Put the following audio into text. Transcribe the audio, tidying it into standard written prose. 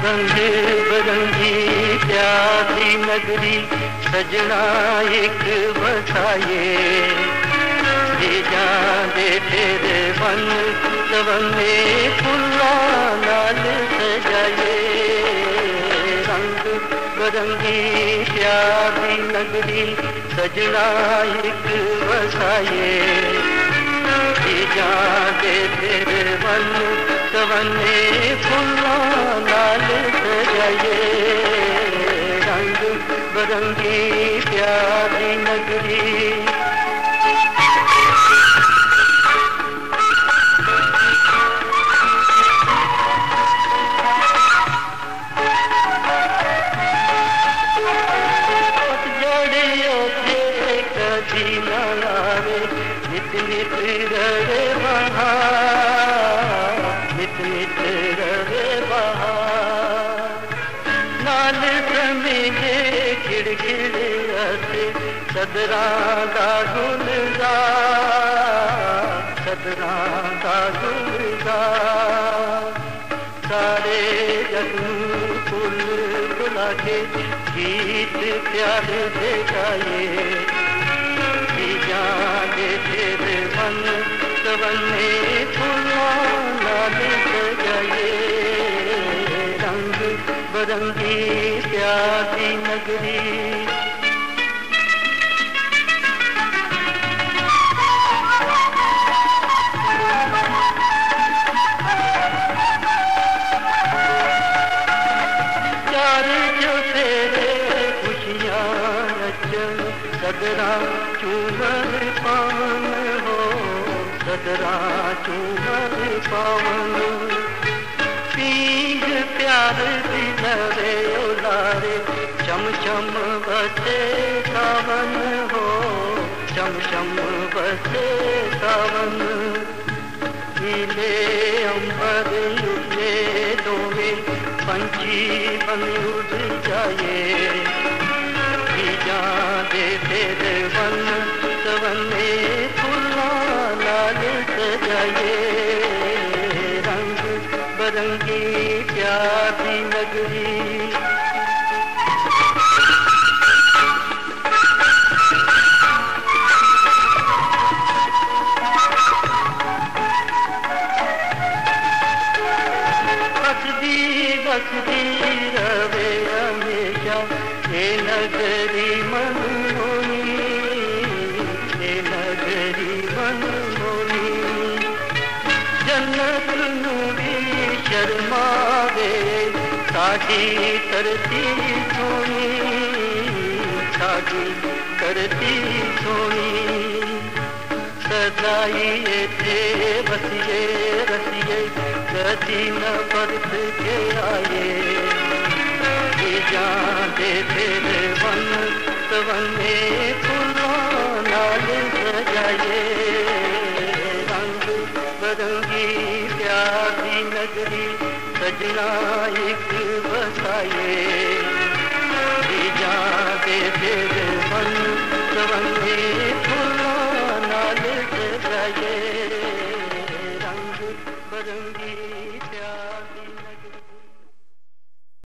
रंग बिरंगी प्यारी नगरी सजना एक बसाए, जाने तेरे वन सवन में फुल्ला लाल सजाए। रंग बिरंगी प्यारी नगरी सजना एक बसाए, जाने तेरे वन सवन में फुल्ला लाल सजाए। रंग बिरंगी प्यारी नगरी नित नित रवे बहार, नित नित रवे बहार। नाल समीजे खिड़खिड़ हसे सदरा दा गुलजार, सदरा दा गुलजार। सारे जग फुल बुला के गीत प्यार दे गाए, जाने तेरे मन सवन में फुल्ला लाल सजाए। रंग बिरंगी प्यारी नगरी सदरा चूमर पावन हो, सदरा चूमर पावन। पींग प्यार दिलरे उलारे चम चम बसे सावन हो, चम चम बसे सावन। नीले अंबर उड़े दोवे पंछी बन उड़ जाए, जाने तेरे वन सवन में फुल्ला लाल सजाए। रंग बिरंगी प्यारी नगरी बसदी रवे हमेशा ये नगरी मनमोही, ये नगरी मनमोही। जन्नत नूरी शर्मावे साड़ी करती सोनी, साड़ी करती सोनी। सजाइए थे बसिए रसिए गदी न बरस के आए, जाने तेरे वन सवन में फुल्ला लाल सजाए। रंग बिरंगी प्यारी नगरी सजना एक बसाए, जाने तेरे